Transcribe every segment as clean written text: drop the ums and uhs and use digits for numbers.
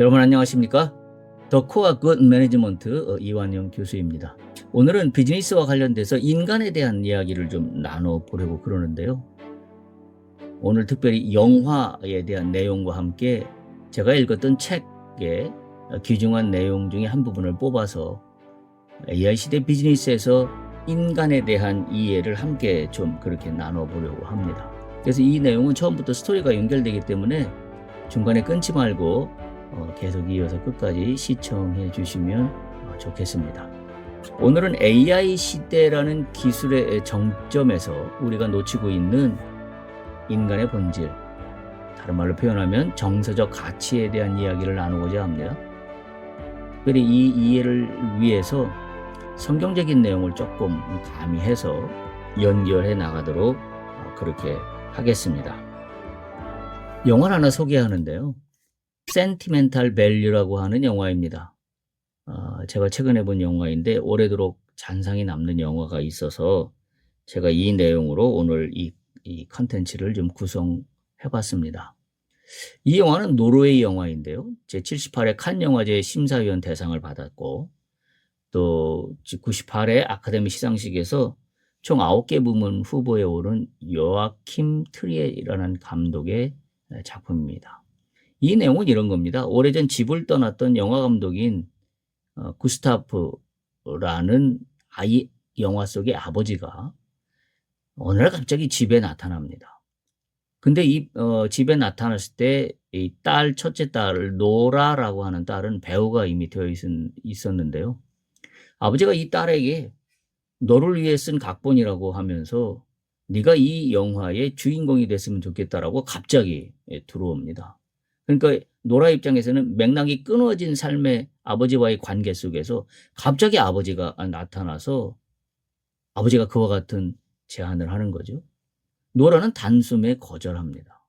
여러분 안녕하십니까? 더 코어 굿 매니지먼트 이완영 교수입니다. 오늘은 비즈니스와 관련돼서 인간에 대한 이야기를 좀 나눠보려고 그러는데요. 오늘 특별히 영화에 대한 내용과 함께 제가 읽었던 책의 귀중한 내용 중에 한 부분을 뽑아서 AI 시대 비즈니스에서 인간에 대한 이해를 함께 좀 그렇게 나눠보려고 합니다. 그래서 이 내용은 처음부터 스토리가 연결되기 때문에 중간에 끊지 말고 계속 이어서 끝까지 시청해 주시면 좋겠습니다. 오늘은 AI 시대라는 기술의 정점에서 우리가 놓치고 있는 인간의 본질, 다른 말로 표현하면 정서적 가치에 대한 이야기를 나누고자 합니다. 특별히 이 이해를 위해서 성경적인 내용을 조금 가미해서 연결해 나가도록 그렇게 하겠습니다. 영화를 하나 소개하는데요. 센티멘탈 밸류라고 하는 영화입니다. 제가 최근에 본 영화인데 오래도록 잔상이 남는 영화가 있어서 제가 이 내용으로 오늘 이 컨텐츠를 좀 구성해봤습니다. 이 영화는 노르웨이 영화인데요. 제78회 칸 영화제 심사위원 대상을 받았고 또 98회 아카데미 시상식에서 총 9개 부문 후보에 오른 요아킴 트리에라는 감독의 작품입니다. 이 내용은 이런 겁니다. 오래전 집을 떠났던 영화 감독인 구스타프라는 영화 속의 아버지가 어느 날 갑자기 집에 나타납니다. 근데 집에 나타났을 때 이 첫째 딸 노라라고 하는 딸은 배우가 이미 되어 있었는데요. 아버지가 이 딸에게 너를 위해 쓴 각본이라고 하면서 네가 이 영화의 주인공이 됐으면 좋겠다라고 갑자기 들어옵니다. 그러니까 노라 입장에서는 맥락이 끊어진 삶의 아버지와의 관계 속에서 갑자기 아버지가 나타나서 아버지가 그와 같은 제안을 하는 거죠. 노라는 단숨에 거절합니다.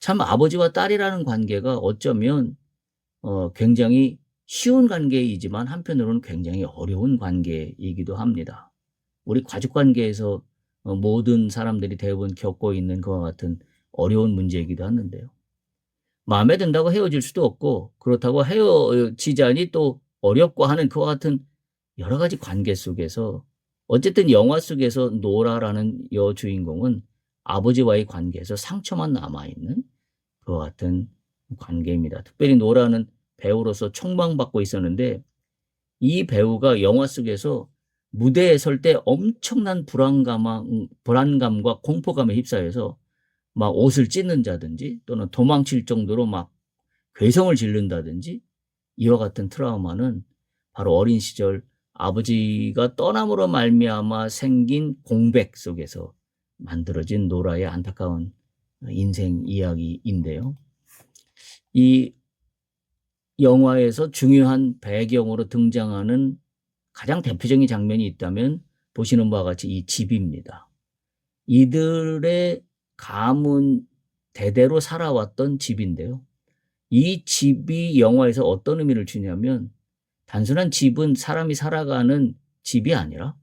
참 아버지와 딸이라는 관계가 어쩌면 굉장히 쉬운 관계이지만 한편으로는 굉장히 어려운 관계이기도 합니다. 우리 가족 관계에서 모든 사람들이 대부분 겪고 있는 그와 같은 어려운 문제이기도 하는데요. 마음에 든다고 헤어질 수도 없고 그렇다고 헤어지자니 또 어렵고 하는 그와 같은 여러 가지 관계 속에서 어쨌든 영화 속에서 노라라는 여주인공은 아버지와의 관계에서 상처만 남아있는 그와 같은 관계입니다. 특별히 노라는 배우로서 총망받고 있었는데 이 배우가 영화 속에서 무대에 설 때 엄청난 불안감과 공포감에 휩싸여서 막 옷을 찢는다든지 또는 도망칠 정도로 막 괴성을 지른다든지 이와 같은 트라우마는 바로 어린 시절 아버지가 떠남으로 말미암아 생긴 공백 속에서 만들어진 노라의 안타까운 인생 이야기인데요. 이 영화에서 중요한 배경으로 등장하는 가장 대표적인 장면이 있다면 보시는 바와 같이 이 집입니다. 이들의 가문 대대로 살아왔던 집인데요. 이 집이 영화에서 어떤 의미를 주냐면 단순한 집은 사람이 살아가는 집이 아니라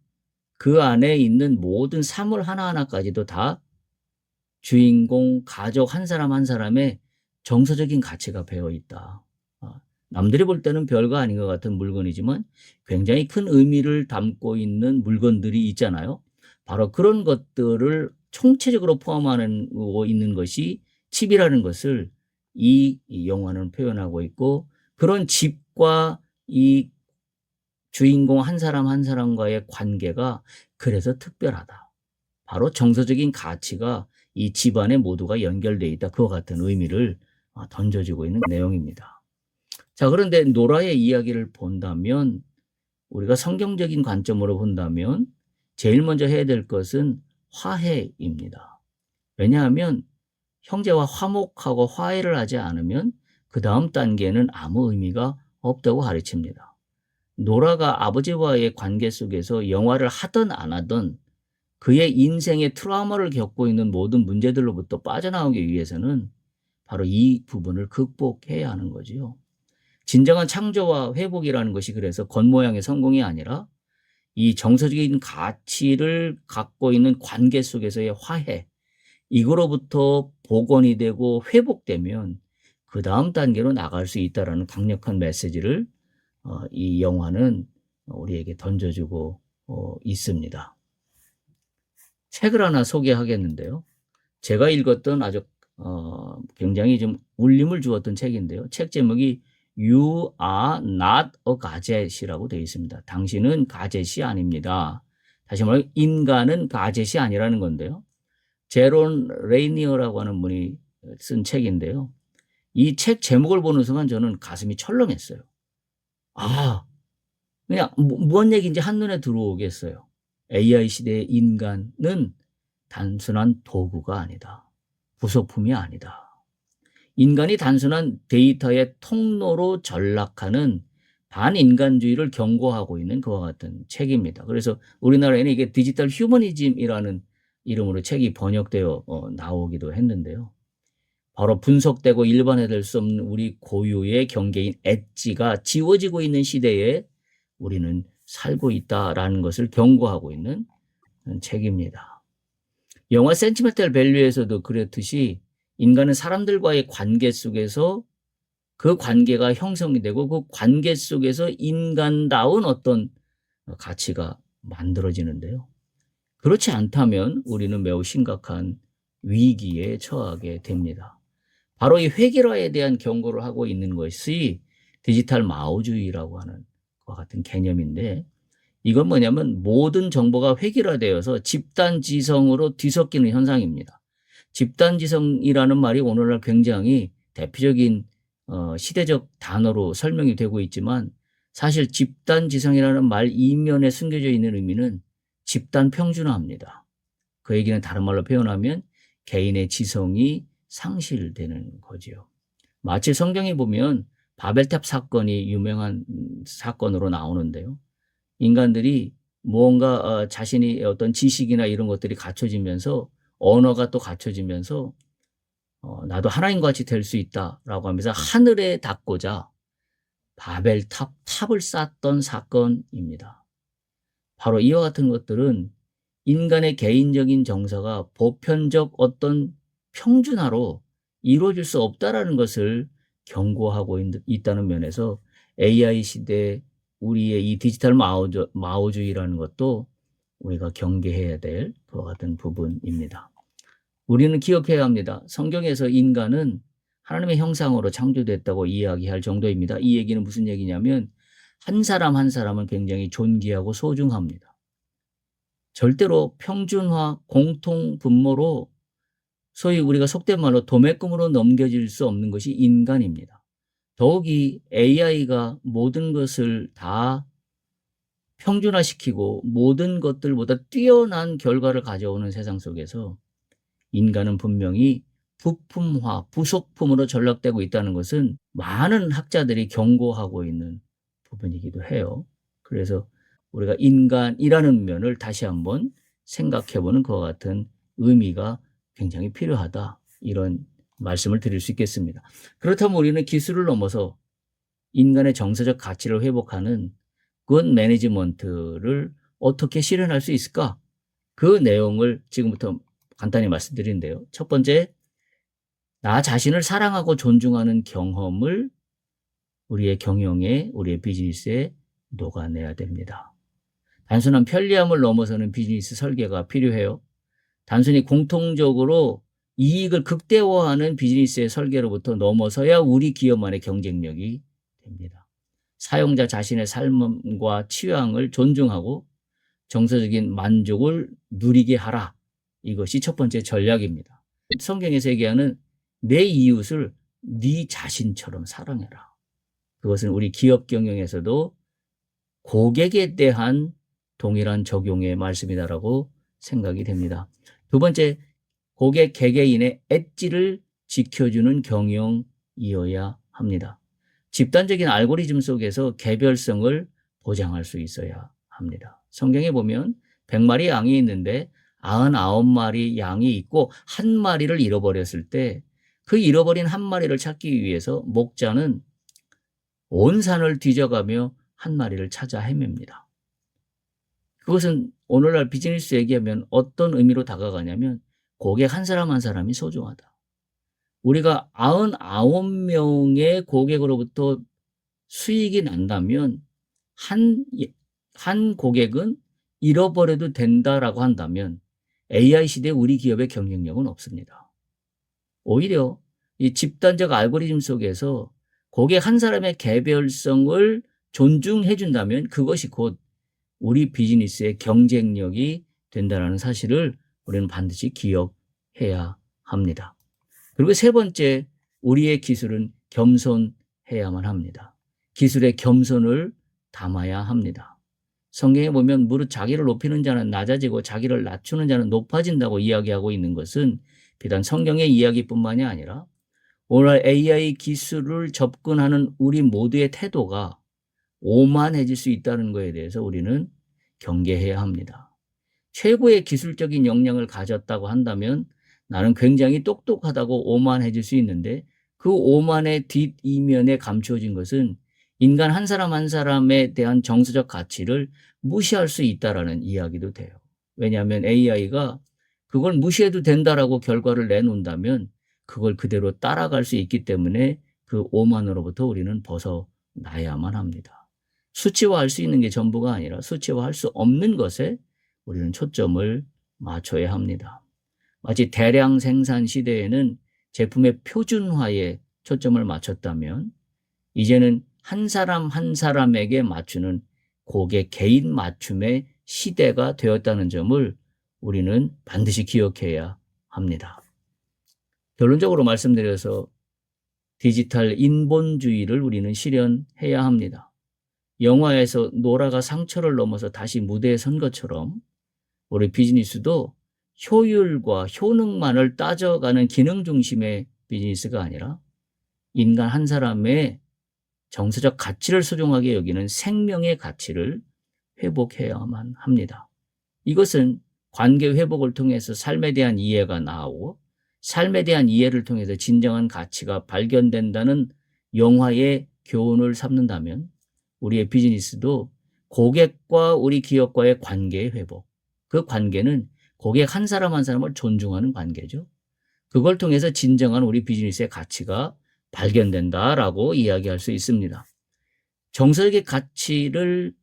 그 안에 있는 모든 사물 하나하나까지도 다 주인공, 가족 한 사람 한 사람의 정서적인 가치가 배어 있다. 남들이 볼 때는 별거 아닌 것 같은 물건이지만 굉장히 큰 의미를 담고 있는 물건들이 있잖아요. 바로 그런 것들을 총체적으로 포함하고 있는 것이 집이라는 것을 이 영화는 표현하고 있고 그런 집과 이 주인공 한 사람 한 사람과의 관계가 그래서 특별하다. 바로 정서적인 가치가 이 집안에 모두가 연결되어 있다. 그와 같은 의미를 던져주고 있는 내용입니다. 자, 그런데 노라의 이야기를 본다면 우리가 성경적인 관점으로 본다면 제일 먼저 해야 될 것은 화해입니다. 왜냐하면 형제와 화목하고 화해를 하지 않으면 그 다음 단계는 아무 의미가 없다고 가르칩니다. 노라가 아버지와의 관계 속에서 영화를 하든 안 하든 그의 인생의 트라우마를 겪고 있는 모든 문제들로부터 빠져나오기 위해서는 바로 이 부분을 극복해야 하는 거지요. 진정한 창조와 회복이라는 것이 그래서 겉모양의 성공이 아니라 이 정서적인 가치를 갖고 있는 관계 속에서의 화해, 이거로부터 복원이 되고 회복되면 그다음 단계로 나갈 수 있다라는 강력한 메시지를 이 영화는 우리에게 던져주고 있습니다. 책을 하나 소개하겠는데요. 제가 읽었던 아주 굉장히 좀 울림을 주었던 책인데요. 책 제목이 You are not a gadget이라고 되어 있습니다. 당신은 가젯이 아닙니다. 다시 말해 인간은 가젯이 아니라는 건데요. 제론 레이니어라고 하는 분이 쓴 책인데요. 이 책 제목을 보는 순간 저는 가슴이 철렁했어요. 그냥 뭔 얘기인지 한눈에 들어오겠어요. AI 시대의 인간은 단순한 도구가 아니다. 부속품이 아니다. 인간이 단순한 데이터의 통로로 전락하는 반인간주의를 경고하고 있는 그와 같은 책입니다. 그래서 우리나라에는 이게 디지털 휴머니즘이라는 이름으로 책이 번역되어 나오기도 했는데요. 바로 분석되고 일반화될 수 없는 우리 고유의 경계인 엣지가 지워지고 있는 시대에 우리는 살고 있다라는 것을 경고하고 있는 책입니다. 영화 센티멘탈 밸류에서도 그렇듯이 인간은 사람들과의 관계 속에서 그 관계가 형성이 되고 그 관계 속에서 인간다운 어떤 가치가 만들어지는데요. 그렇지 않다면 우리는 매우 심각한 위기에 처하게 됩니다. 바로 이 획일화에 대한 경고를 하고 있는 것이 디지털 마오주의라고 하는 것과 같은 개념인데 이건 뭐냐면 모든 정보가 획일화되어서 집단지성으로 뒤섞이는 현상입니다. 집단지성이라는 말이 오늘날 굉장히 대표적인 시대적 단어로 설명이 되고 있지만 사실 집단지성이라는 말 이면에 숨겨져 있는 의미는 집단 평준화입니다. 그 얘기는 다른 말로 표현하면 개인의 지성이 상실되는 거지요. 마치 성경에 보면 바벨탑 사건이 유명한 사건으로 나오는데요. 인간들이 무언가 자신이 어떤 지식이나 이런 것들이 갖춰지면서 언어가 또 갖춰지면서 나도 하나님같이 될 수 있다라고 하면서 하늘에 닿고자 탑을 쌓던 사건입니다. 바로 이와 같은 것들은 인간의 개인적인 정서가 보편적 어떤 평준화로 이루어질 수 없다라는 것을 경고하고 있다는 면에서 AI 시대 우리의 이 디지털 마오주의라는 것도 우리가 경계해야 될 그와 같은 부분입니다. 우리는 기억해야 합니다. 성경에서 인간은 하나님의 형상으로 창조됐다고 이야기할 정도입니다. 이 얘기는 무슨 얘기냐면 한 사람 한 사람은 굉장히 존귀하고 소중합니다. 절대로 평준화, 공통 분모로 소위 우리가 속된 말로 도매금으로 넘겨질 수 없는 것이 인간입니다. 더욱이 AI가 모든 것을 다 평준화시키고 모든 것들보다 뛰어난 결과를 가져오는 세상 속에서 인간은 분명히 부품화, 부속품으로 전락되고 있다는 것은 많은 학자들이 경고하고 있는 부분이기도 해요. 그래서 우리가 인간이라는 면을 다시 한번 생각해보는 것과 같은 의미가 굉장히 필요하다. 이런 말씀을 드릴 수 있겠습니다. 그렇다면 우리는 기술을 넘어서 인간의 정서적 가치를 회복하는 굿 매니지먼트를 어떻게 실현할 수 있을까? 그 내용을 지금부터 간단히 말씀드리는데요. 첫 번째, 나 자신을 사랑하고 존중하는 경험을 우리의 경영에, 우리의 비즈니스에 녹아내야 됩니다. 단순한 편리함을 넘어서는 비즈니스 설계가 필요해요. 단순히 공통적으로 이익을 극대화하는 비즈니스의 설계로부터 넘어서야 우리 기업만의 경쟁력이 됩니다. 사용자 자신의 삶과 취향을 존중하고 정서적인 만족을 누리게 하라. 이것이 첫 번째 전략입니다. 성경에서 얘기하는 내 이웃을 네 자신처럼 사랑해라. 그것은 우리 기업 경영에서도 고객에 대한 동일한 적용의 말씀이다라고 생각이 됩니다. 두 번째, 고객 개개인의 엣지를 지켜주는 경영이어야 합니다. 집단적인 알고리즘 속에서 개별성을 보장할 수 있어야 합니다. 성경에 보면 100마리 양이 있는데 99마리 양이 있고 한 마리를 잃어버렸을 때 그 잃어버린 한 마리를 찾기 위해서 목자는 온 산을 뒤져가며 한 마리를 찾아 헤맵니다. 그것은 오늘날 비즈니스 얘기하면 어떤 의미로 다가가냐면 고객 한 사람 한 사람이 소중하다. 우리가 99명의 고객으로부터 수익이 난다면 한 고객은 잃어버려도 된다라고 한다면 AI 시대 우리 기업의 경쟁력은 없습니다. 오히려 이 집단적 알고리즘 속에서 고객 한 사람의 개별성을 존중해 준다면 그것이 곧 우리 비즈니스의 경쟁력이 된다는 사실을 우리는 반드시 기억해야 합니다. 그리고 세 번째, 우리의 기술은 겸손해야만 합니다. 기술의 겸손을 담아야 합니다. 성경에 보면 무릇 자기를 높이는 자는 낮아지고 자기를 낮추는 자는 높아진다고 이야기하고 있는 것은 비단 성경의 이야기뿐만이 아니라 오늘 AI 기술을 접근하는 우리 모두의 태도가 오만해질 수 있다는 것에 대해서 우리는 경계해야 합니다. 최고의 기술적인 역량을 가졌다고 한다면 나는 굉장히 똑똑하다고 오만해질 수 있는데 그 오만의 뒷이면에 감추어진 것은 인간 한 사람 한 사람에 대한 정서적 가치를 무시할 수 있다라는 이야기도 돼요. 왜냐하면 AI가 그걸 무시해도 된다라고 결과를 내놓는다면 그걸 그대로 따라갈 수 있기 때문에 그 오만으로부터 우리는 벗어나야만 합니다. 수치화할 수 있는 게 전부가 아니라 수치화할 수 없는 것에 우리는 초점을 맞춰야 합니다. 마치 대량 생산 시대에는 제품의 표준화에 초점을 맞췄다면 이제는 한 사람 한 사람에게 맞추는 고객 개인 맞춤의 시대가 되었다는 점을 우리는 반드시 기억해야 합니다. 결론적으로 말씀드려서 디지털 인본주의를 우리는 실현해야 합니다. 영화에서 노라가 상처를 넘어서 다시 무대에 선 것처럼 우리 비즈니스도 효율과 효능만을 따져가는 기능 중심의 비즈니스가 아니라 인간 한 사람의 정서적 가치를 소중하게 여기는 생명의 가치를 회복해야만 합니다. 이것은 관계 회복을 통해서 삶에 대한 이해가 나오고 삶에 대한 이해를 통해서 진정한 가치가 발견된다는 영화의 교훈을 삼는다면 우리의 비즈니스도 고객과 우리 기업과의 관계의 회복, 그 관계는 고객 한 사람 한 사람을 존중하는 관계죠. 그걸 통해서 진정한 우리 비즈니스의 가치가 발견된다라고 이야기할 수 있습니다. 정서적인 가치를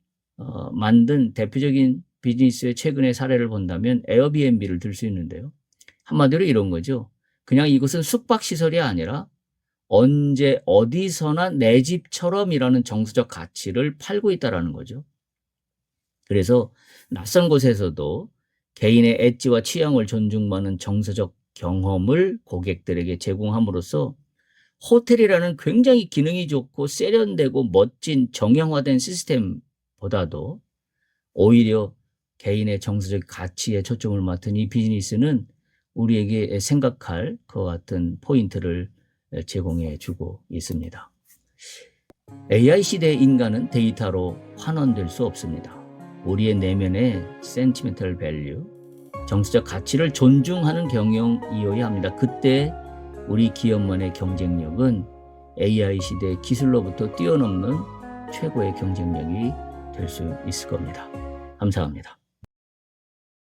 만든 대표적인 비즈니스의 최근의 사례를 본다면 에어비앤비를 들 수 있는데요. 한마디로 이런 거죠. 그냥 이것은 숙박시설이 아니라 언제 어디서나 내 집처럼이라는 정서적 가치를 팔고 있다는 거죠. 그래서 낯선 곳에서도 개인의 엣지와 취향을 존중받는 정서적 경험을 고객들에게 제공함으로써 호텔이라는 굉장히 기능이 좋고 세련되고 멋진 정형화된 시스템보다도 오히려 개인의 정서적 가치에 초점을 맞춘 이 비즈니스는 우리에게 생각할 그와 같은 포인트를 제공해 주고 있습니다. AI 시대의 인간은 데이터로 환원될 수 없습니다. 우리의 내면의 센티멘털 밸류, 정서적 가치를 존중하는 경영이어야 합니다. 그때 우리 기업만의 경쟁력은 AI 시대의 기술로부터 뛰어넘는 최고의 경쟁력이 될 수 있을 겁니다. 감사합니다.